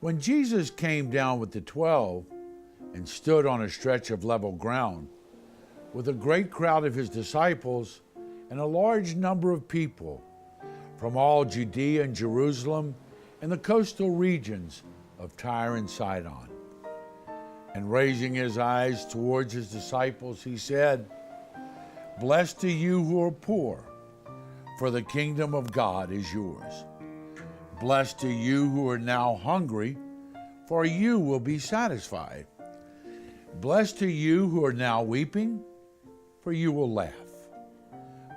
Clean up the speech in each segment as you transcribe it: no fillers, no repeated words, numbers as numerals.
When Jesus came down with the 12 and stood on a stretch of level ground with a great crowd of his disciples and a large number of people from all Judea and Jerusalem and the coastal regions of Tyre and Sidon. And raising his eyes towards his disciples, he said, "Blessed are you who are poor, for the kingdom of God is yours. Blessed are you who are now hungry, for you will be satisfied. Blessed are you who are now weeping, for you will laugh.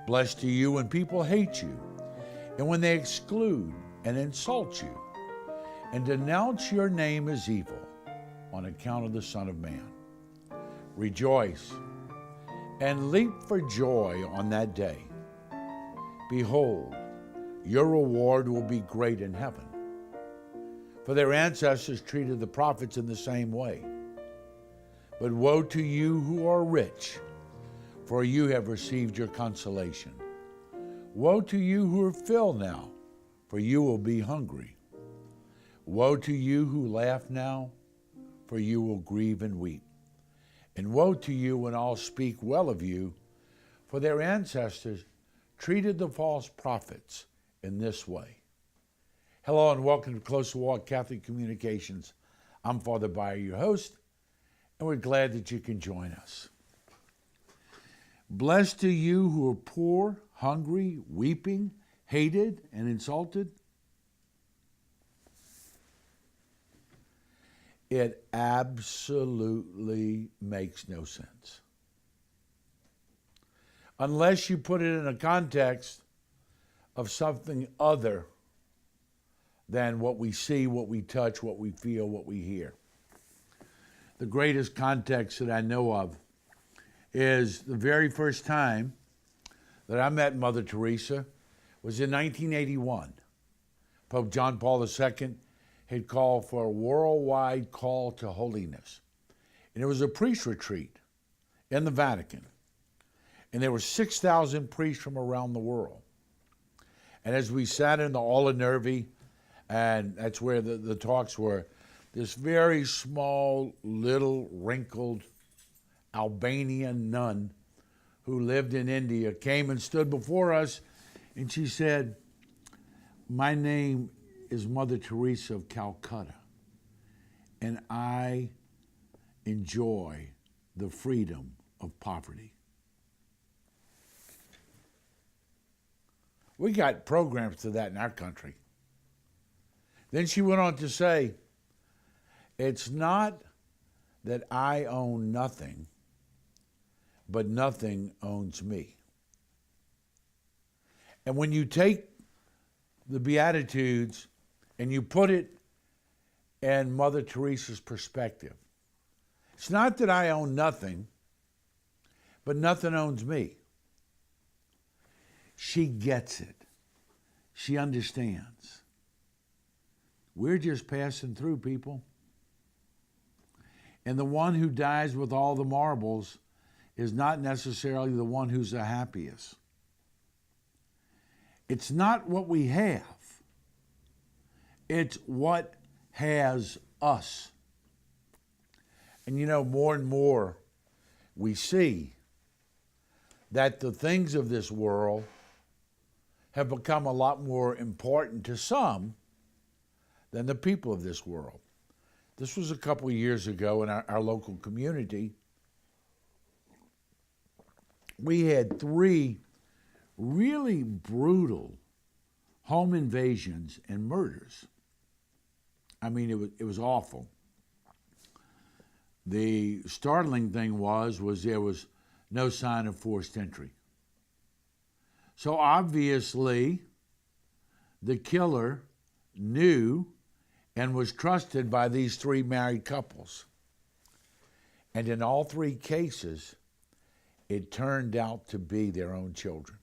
Blessed are you when people hate you, and when they exclude and insult you, and denounce your name as evil on account of the Son of Man. Rejoice and leap for joy on that day. Behold, your reward will be great in heaven. For their ancestors treated the prophets in the same way. But woe to you who are rich, for you have received your consolation. Woe to you who are filled now, for you will be hungry. Woe to you who laugh now, for you will grieve and weep. And woe to you when all speak well of you, for their ancestors treated the false prophets in this way." Hello and welcome to Close Walk Catholic Communications. I'm Father Bayer, your host, and we're glad that you can join us. Blessed are you who are poor, hungry, weeping, hated, and insulted. It absolutely makes no sense. Unless you put it in a context of something other than what we see, what we touch, what we feel, what we hear. The greatest context that I know of is the very first time that I met Mother Teresa was in 1981. Pope John Paul II had called for a worldwide call to holiness. And it was a priest retreat in the Vatican. And there were 6,000 priests from around the world. And as we sat in the Aula Nervi, and that's where the talks were, this very small, little, wrinkled Albanian nun who lived in India came and stood before us, and she said, "My name is Mother Teresa of Calcutta, and I enjoy the freedom of poverty." We got programs to that in our country. Then she went on to say, "It's not that I own nothing, but nothing owns me." And when you take the Beatitudes and you put it in Mother Teresa's perspective, it's not that I own nothing, but nothing owns me. She gets it. She understands. We're just passing through, people. And the one who dies with all the marbles is not necessarily the one who's the happiest. It's not what we have. It's what has us. And you know, more and more we see that the things of this world have become a lot more important to some than the people of this world. This was a couple of years ago in our local community. We had 3 really brutal home invasions and murders. I mean, it was awful. The startling thing was there was no sign of forced entry. So obviously, the killer knew and was trusted by these 3 married couples. And in all 3 cases, it turned out to be their own children.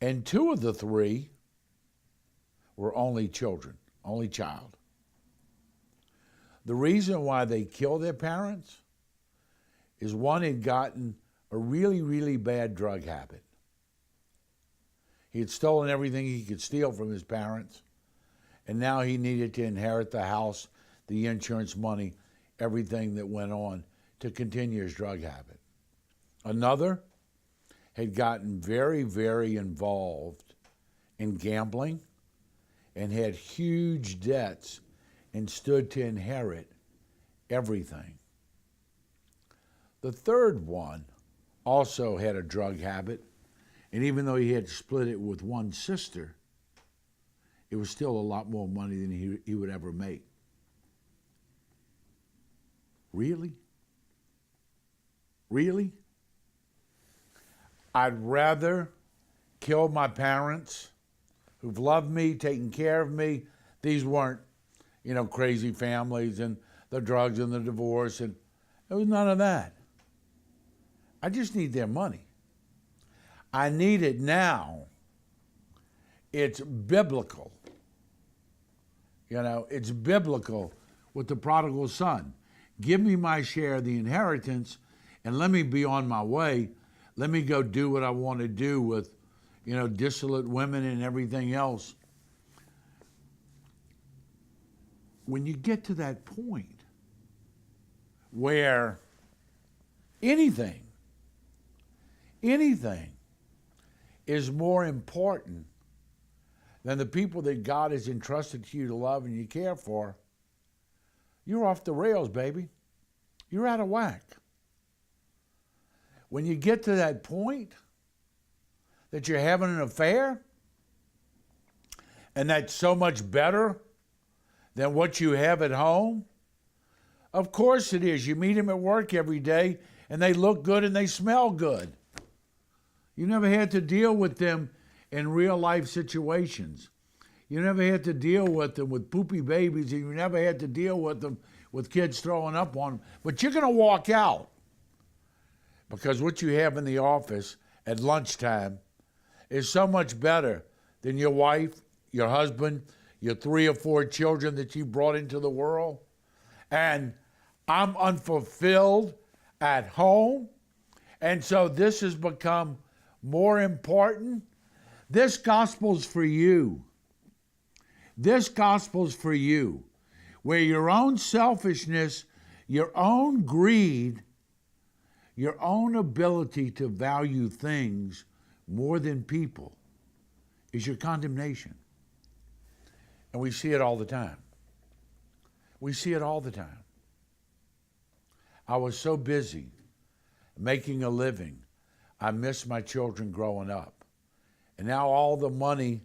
And two of the three were only children, only child. The reason why they killed their parents is one had gotten a really, really bad drug habit. He had stolen everything he could steal from his parents, and now he needed to inherit the house, the insurance money, everything that went on to continue his drug habit. Another had gotten very, very involved in gambling and had huge debts and stood to inherit everything. The third one also had a drug habit, and even though he had split it with one sister, it was still a lot more money than he would ever make. Really? Really? I'd rather kill my parents who've loved me, taken care of me. These weren't, crazy families and the drugs and the divorce, and there was none of that. I just need their money. I need it now. It's biblical. It's biblical with the prodigal son. Give me my share of the inheritance and let me be on my way. Let me go do what I want to do with, dissolute women and everything else. When you get to that point where anything is more important than the people that God has entrusted to you to love and you care for, you're off the rails, baby. You're out of whack. When you get to that point that you're having an affair, and that's so much better than what you have at home, of course it is. You meet them at work every day, and they look good and they smell good. You never had to deal with them in real life situations. You never had to deal with them with poopy babies, and you never had to deal with them with kids throwing up on them. But you're going to walk out because what you have in the office at lunchtime is so much better than your wife, your husband, your 3 or 4 children that you brought into the world. And I'm unfulfilled at home. And so this has become more important. This gospel's for you. This gospel's for you, where your own selfishness, your own greed, your own ability to value things more than people is your condemnation. And we see it all the time. We see it all the time. I was so busy making a living, I missed my children growing up. And now all the money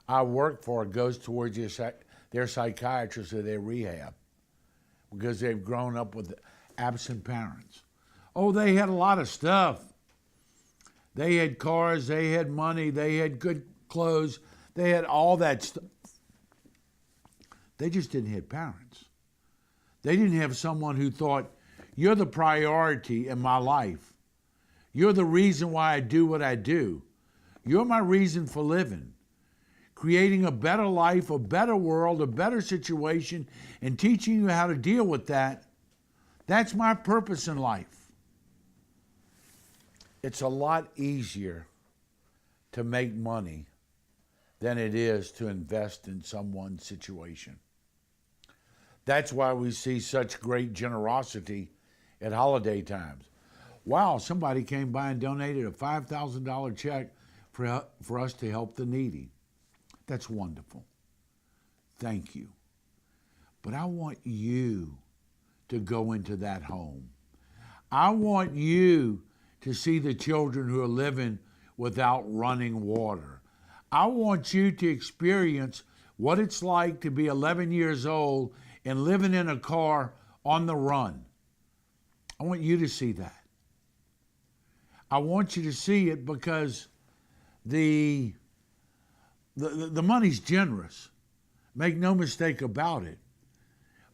I work for goes towards their psychiatrist or their rehab because they've grown up with absent parents. Oh, they had a lot of stuff. They had cars, they had money, they had good clothes, they had all that stuff. They just didn't have parents. They didn't have someone who thought, you're the priority in my life. You're the reason why I do what I do. You're my reason for living. Creating a better life, a better world, a better situation, and teaching you how to deal with that. That's my purpose in life. It's a lot easier to make money than it is to invest in someone's situation. That's why we see such great generosity at holiday times. Wow, somebody came by and donated a $5,000 check for us to help the needy. That's wonderful. Thank you. But I want you to go into that home. I want you to see the children who are living without running water. I want you to experience what it's like to be 11 years old and living in a car on the run. I want you to see that. I want you to see it because the money's generous. Make no mistake about it.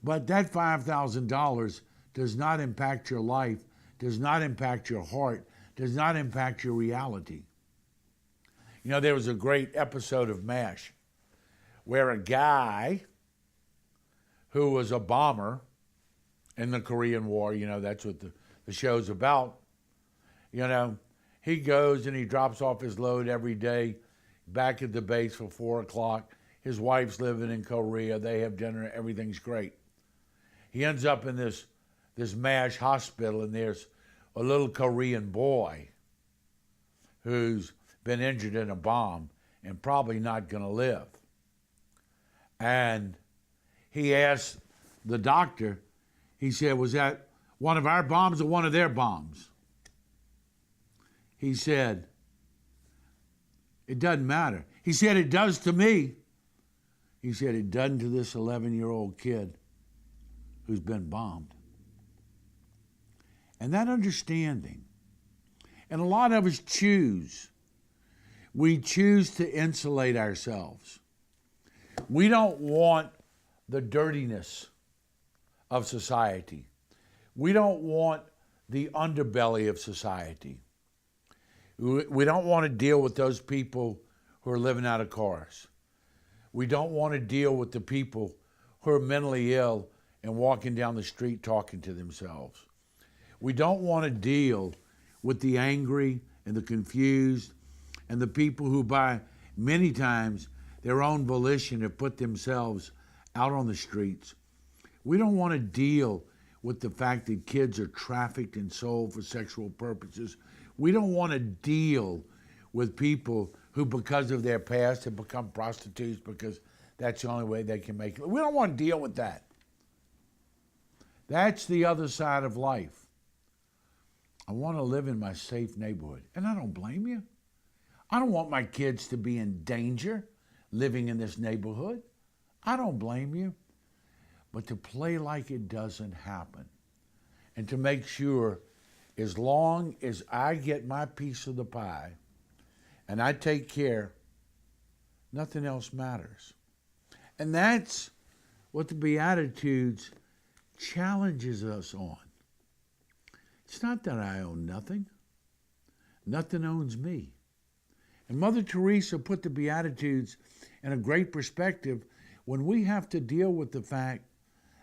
But that $5,000 does not impact your life, does not impact your heart, does not impact your reality. You know, there was a great episode of MASH where a guy who was a bomber in the Korean War, you know, that's what the show's about, you know, he goes and he drops off his load every day back at the base for 4 o'clock. His wife's living in Korea. They have dinner. Everything's great. He ends up in this MASH hospital, and there's a little Korean boy who's been injured in a bomb and probably not going to live. And he asked the doctor, he said, was that one of our bombs or one of their bombs? He said, it doesn't matter. He said, it does to me. He said, it doesn't to this 11-year-old kid who's been bombed. And that understanding, and a lot of us we choose to insulate ourselves. We don't want the dirtiness of society. We don't want the underbelly of society. We don't want to deal with those people who are living out of cars. We don't want to deal with the people who are mentally ill and walking down the street talking to themselves. We don't want to deal with the angry and the confused and the people who by many times their own volition have put themselves out on the streets. We don't want to deal with the fact that kids are trafficked and sold for sexual purposes. We don't want to deal with people who, because of their past, have become prostitutes because that's the only way they can make it. We don't want to deal with that. That's the other side of life. I want to live in my safe neighborhood, and I don't blame you. I don't want my kids to be in danger living in this neighborhood. I don't blame you. But to play like it doesn't happen and to make sure as long as I get my piece of the pie and I take care, nothing else matters. And that's what the Beatitudes challenges us on. It's not that I own nothing. Nothing owns me. And Mother Teresa put the Beatitudes in a great perspective when we have to deal with the fact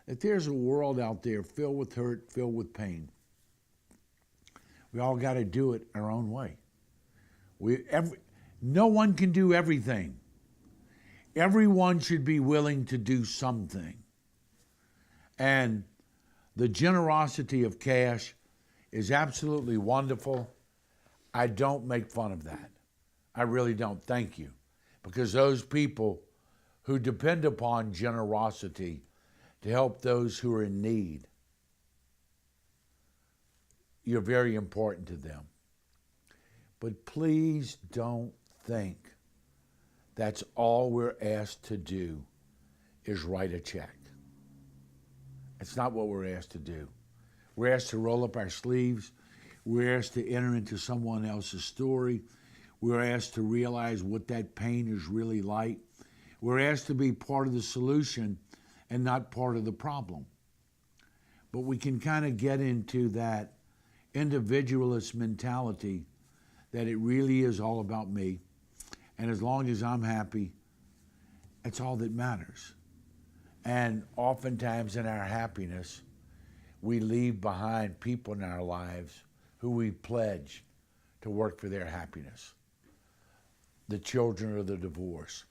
that there's a world out there filled with hurt, filled with pain. We all got to do it our own way. No one can do everything. Everyone should be willing to do something. And the generosity of cash is absolutely wonderful. I don't make fun of that. I really don't. Thank you. Because those people who depend upon generosity to help those who are in need, you're very important to them. But please don't think that's all we're asked to do is write a check. It's not what we're asked to do. We're asked to roll up our sleeves. We're asked to enter into someone else's story. We're asked to realize what that pain is really like. We're asked to be part of the solution and not part of the problem. But we can kind of get into that individualist mentality that it really is all about me. And as long as I'm happy, that's all that matters. And oftentimes in our happiness, we leave behind people in our lives who we pledge to work for their happiness. The children of the divorce,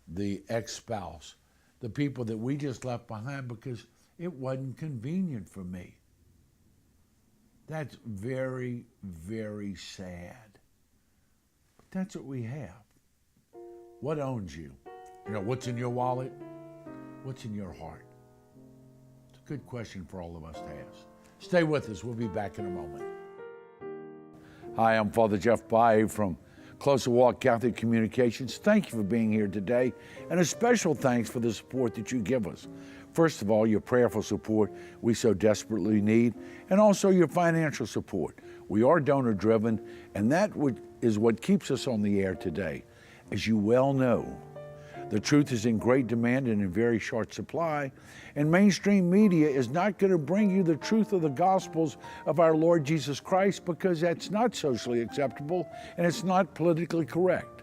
the ex-spouse, the people that we just left behind because it wasn't convenient for me. That's very, very sad. But that's what we have. What owns you? You know, what's in your wallet? What's in your heart? It's a good question for all of us to ask. Stay with us. We'll be back in a moment. Hi, I'm Father Jeff Bae from Closer Walk Catholic Communications. Thank you for being here today, and a special thanks for the support that you give us. First of all, your prayerful support we so desperately need, and also your financial support. We are donor-driven, and that is what keeps us on the air today. As you well know, the truth is in great demand and in very short supply, and mainstream media is not going to bring you the truth of the Gospels of our Lord Jesus Christ because that's not socially acceptable and it's not politically correct.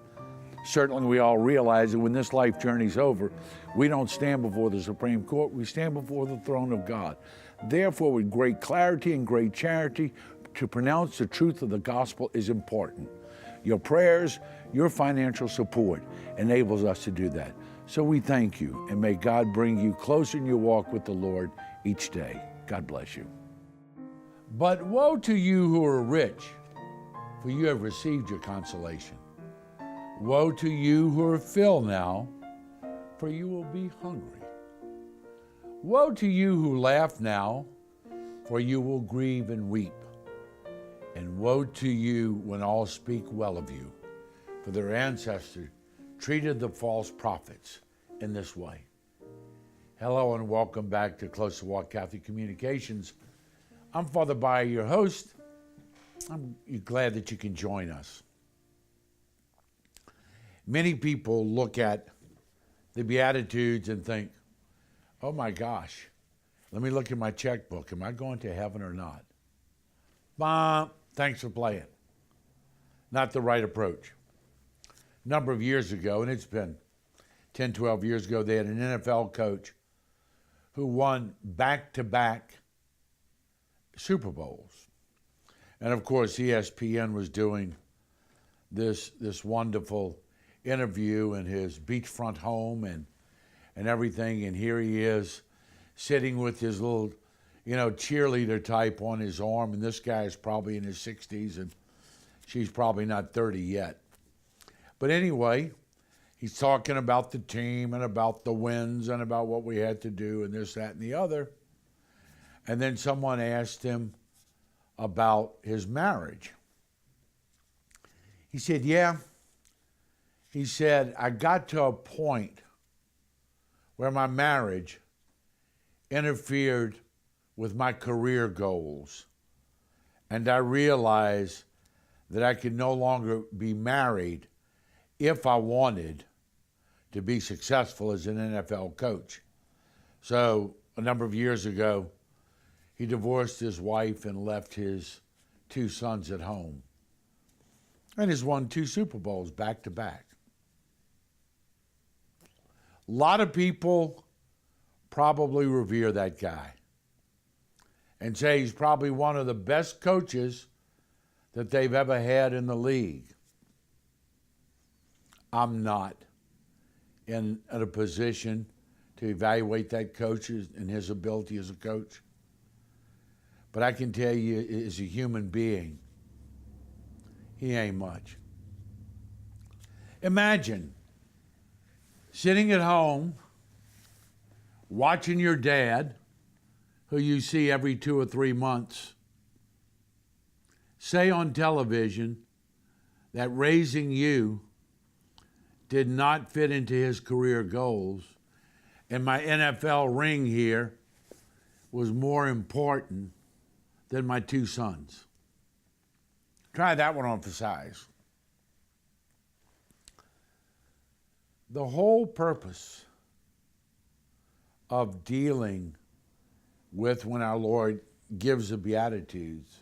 Certainly we all realize that when this life journey's over, we don't stand before the Supreme Court, we stand before the throne of God. Therefore, with great clarity and great charity, to pronounce the truth of the gospel is important. Your prayers, your financial support enables us to do that. So we thank you, and may God bring you closer in your walk with the Lord each day. God bless you. But woe to you who are rich, for you have received your consolation. Woe to you who are filled now, for you will be hungry. Woe to you who laugh now, for you will grieve and weep. And woe to you when all speak well of you, for their ancestors treated the false prophets in this way. Hello and welcome back to Close to Walk Catholic Communications. I'm Father Bayer, your host. I'm glad that you can join us. Many people look at the Beatitudes and think, oh my gosh, let me look at my checkbook. Am I going to heaven or not? Bah, thanks for playing. Not the right approach. A number of years ago, and it's been 10, 12 years ago, they had an NFL coach who won back-to-back Super Bowls. And of course, ESPN was doing this wonderful interview in his beachfront home and everything, and here he is sitting with his little, cheerleader type on his arm, and this guy is probably in his 60s, and she's probably not 30 yet. But anyway, he's talking about the team and about the wins and about what we had to do and this, that, and the other. And then someone asked him about his marriage. He said, yeah. He said, I got to a point where my marriage interfered with my career goals. And I realized that I could no longer be married if I wanted to be successful as an NFL coach. So a number of years ago, he divorced his wife and left his 2 sons at home. And has won 2 Super Bowls back to back. A lot of people probably revere that guy and say he's probably one of the best coaches that they've ever had in the league. I'm not in a position to evaluate that coach and his ability as a coach. But I can tell you, as a human being, he ain't much. Imagine sitting at home, watching your dad, who you see every 2 or 3 months, say on television that raising you did not fit into his career goals, and my NFL ring here was more important than my 2 sons. Try that one on for size. The whole purpose of dealing with when our Lord gives the Beatitudes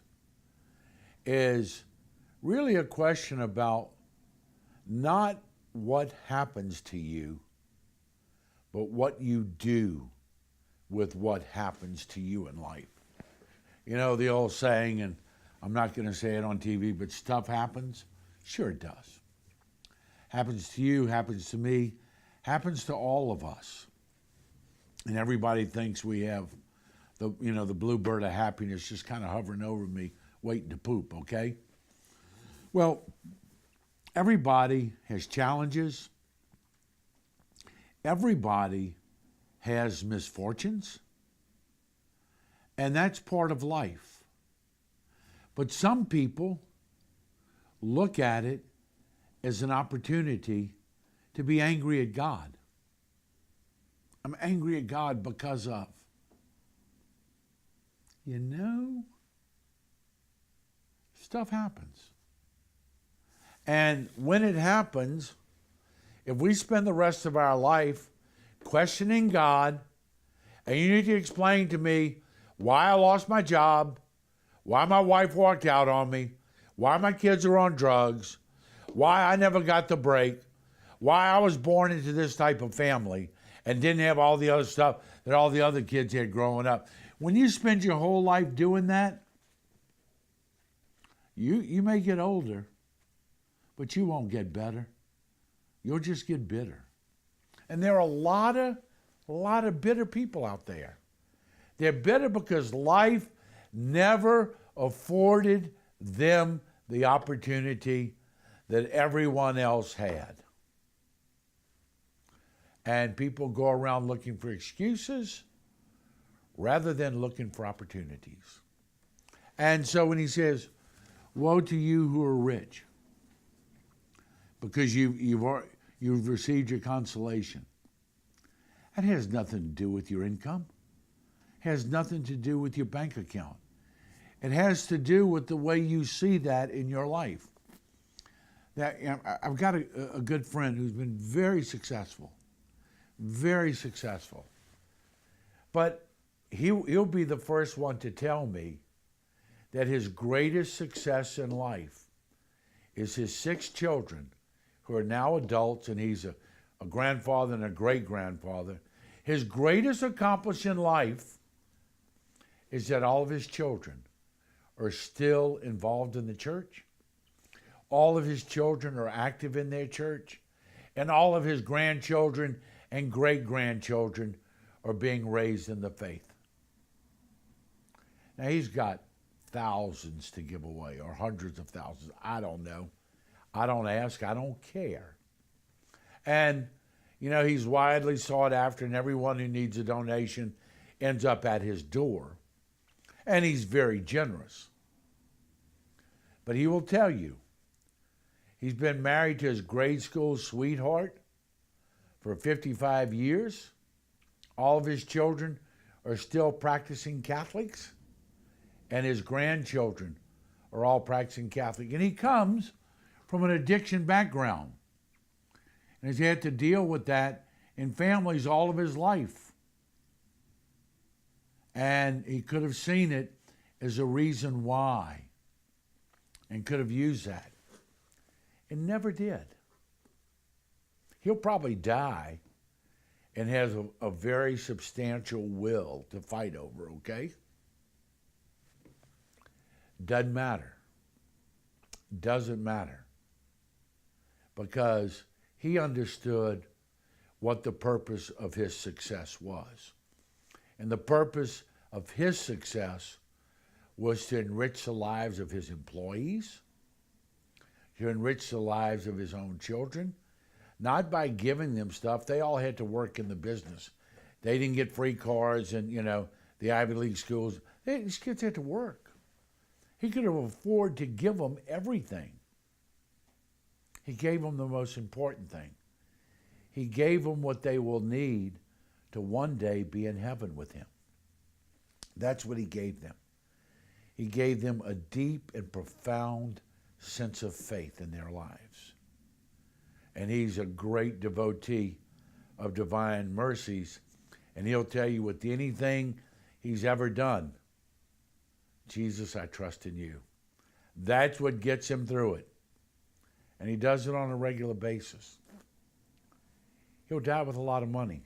is really a question about not what happens to you, but what you do with what happens to you in life. You know, the old saying, and I'm not going to say it on TV, but stuff happens. Sure it does. Happens to you, happens to me, happens to all of us. And everybody thinks we have the blue bird of happiness just kind of hovering over me, waiting to poop, okay? Well, everybody has challenges. Everybody has misfortunes. And that's part of life. But some people look at it as an opportunity to be angry at God. I'm angry at God because of. Stuff happens. And when it happens, if we spend the rest of our life questioning God, and you need to explain to me why I lost my job, why my wife walked out on me, why my kids are on drugs, why I never got the break, why I was born into this type of family and didn't have all the other stuff that all the other kids had growing up. When you spend your whole life doing that, you may get older, but you won't get better. You'll just get bitter. And there are a lot of bitter people out there. They're bitter because life never afforded them the opportunity that everyone else had. And people go around looking for excuses rather than looking for opportunities. And so when he says, woe to you who are rich, because you've received your consolation. That has nothing to do with your income. It has nothing to do with your bank account. It has to do with the way you see that in your life. I've got a good friend who's been very successful. But he'll be the first one to tell me that his greatest success in life is his 6 children who are now adults, and he's a grandfather and a great-grandfather. His greatest accomplishment in life is that all of his children are still involved in the church. All of his children are active in their church, and all of his grandchildren and great-grandchildren are being raised in the faith. Now, he's got thousands to give away, or hundreds of thousands. I don't know. I don't ask. I don't care. And, he's widely sought after, and everyone who needs a donation ends up at his door. And he's very generous. But he will tell you, he's been married to his grade school sweetheart for 55 years. All of his children are still practicing Catholics, and his grandchildren are all practicing Catholic. And he comes from an addiction background, and he's had to deal with that in families all of his life. And he could have seen it as a reason why and could have used that, and never did. He'll probably die and has a very substantial will to fight over, okay? Doesn't matter. Doesn't matter. Because he understood what the purpose of his success was. And the purpose of his success was to enrich the lives of his employees, to enrich the lives of his own children, not by giving them stuff. They all had to work in the business. They didn't get free cars and, the Ivy League schools. These kids had to work. He could have afforded to give them everything. He gave them the most important thing. He gave them what they will need to one day be in heaven with him. That's what he gave them. He gave them a deep and profound sense of faith in their lives. And he's a great devotee of divine mercies, and he'll tell you with anything he's ever done, Jesus, I trust in you. That's what gets him through it. And he does it on a regular basis. He'll die with a lot of money,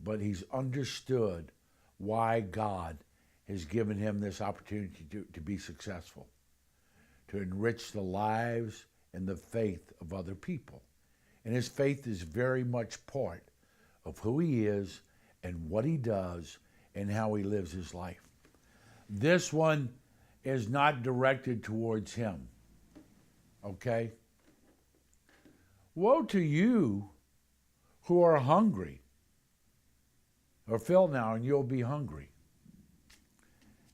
but he's understood why God has given him this opportunity to be successful, to enrich the lives and the faith of other people. And his faith is very much part of who he is and what he does and how he lives his life. This one is not directed towards him. Okay? Woe to you who are hungry, or fill now and you'll be hungry.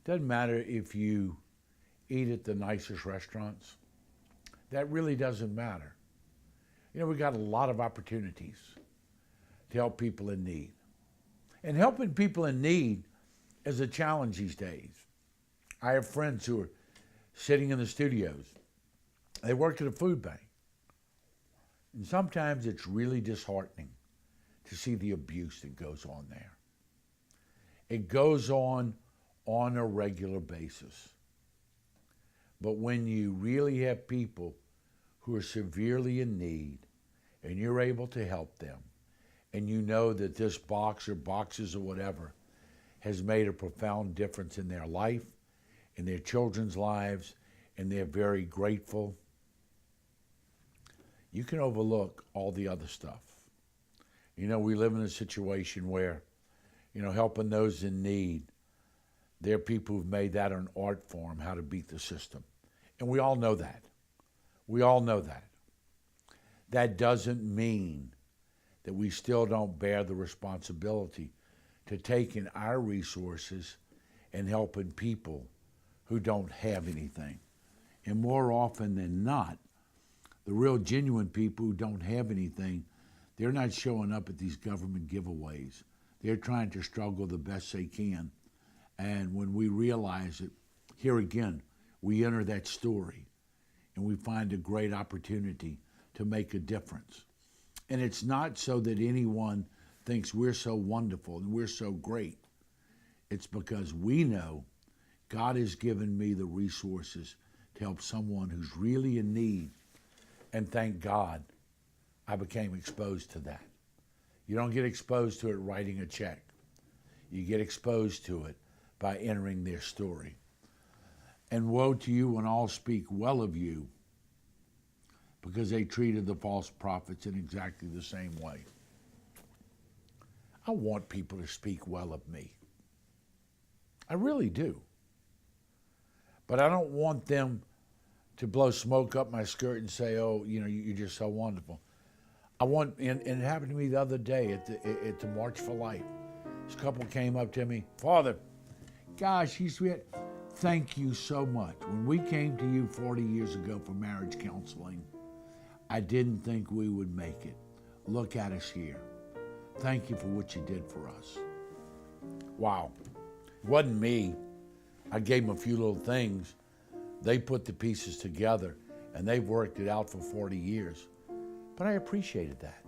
Doesn't matter if you eat at the nicest restaurants. That really doesn't matter. We got a lot of opportunities to help people in need. And helping people in need is a challenge these days. I have friends who are sitting in the studios. They work at a food bank. And sometimes it's really disheartening to see the abuse that goes on there. It goes on a regular basis. But when you really have people who are severely in need and you're able to help them, and you know that this box or boxes or whatever has made a profound difference in their life, in their children's lives, and they're very grateful, you can overlook all the other stuff. You know, we live in a situation where, you know, helping those in need, there are people who've made that an art form, how to beat the system. And we all know that. We all know that. That doesn't mean that we still don't bear the responsibility to take in our resources and helping people who don't have anything. And more often than not, the real genuine people who don't have anything, they're not showing up at these government giveaways. They're trying to struggle the best they can. And when we realize it, here again, we enter that story and we find a great opportunity to make a difference. And it's not so that anyone thinks we're so wonderful and we're so great. It's because we know God has given me the resources to help someone who's really in need. And thank God I became exposed to that. You don't get exposed to it writing a check. You get exposed to it by entering their story. And woe to you when all speak well of you, because they treated the false prophets in exactly the same way. I want people to speak well of me. I really do. But I don't want them to blow smoke up my skirt and say, oh, you know, you're just so wonderful. I want, and it happened to me the other day at the March for Life. This couple came up to me, Father, gosh, thank you so much. When we came to you 40 years ago for marriage counseling, I didn't think we would make it. Look at us here. Thank you for what you did for us. Wow. It wasn't me. I gave them a few little things. They put the pieces together, and they've worked it out for 40 years. But I appreciated that.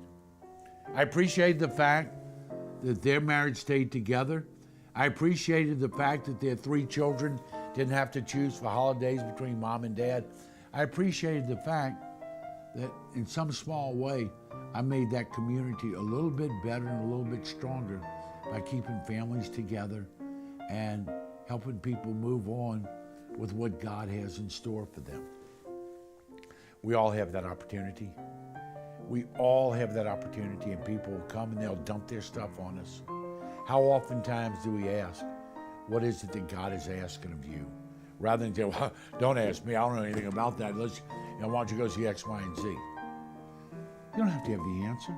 I appreciated the fact that their marriage stayed together. I appreciated the fact that their 3 children didn't have to choose for holidays between mom and dad. I appreciated the fact that in some small way, I made that community a little bit better and a little bit stronger by keeping families together and helping people move on with what God has in store for them. We all have that opportunity. We all have that opportunity, and people will come and they'll dump their stuff on us. How oftentimes do we ask, what is it that God is asking of you? Rather than say, well, don't ask me, I don't know anything about that. Why don't you go see X, Y, and Z? You don't have to have the answer.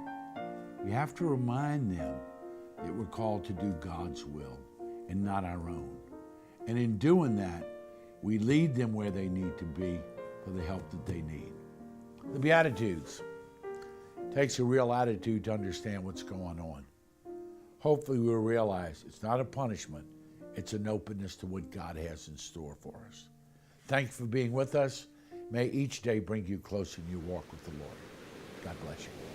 You have to remind them that we're called to do God's will and not our own. And in doing that, we lead them where they need to be for the help that they need. The Beatitudes. It takes a real attitude to understand what's going on. Hopefully we'll realize it's not a punishment, it's an openness to what God has in store for us. Thank you for being with us. May each day bring you closer in your walk with the Lord. God bless you.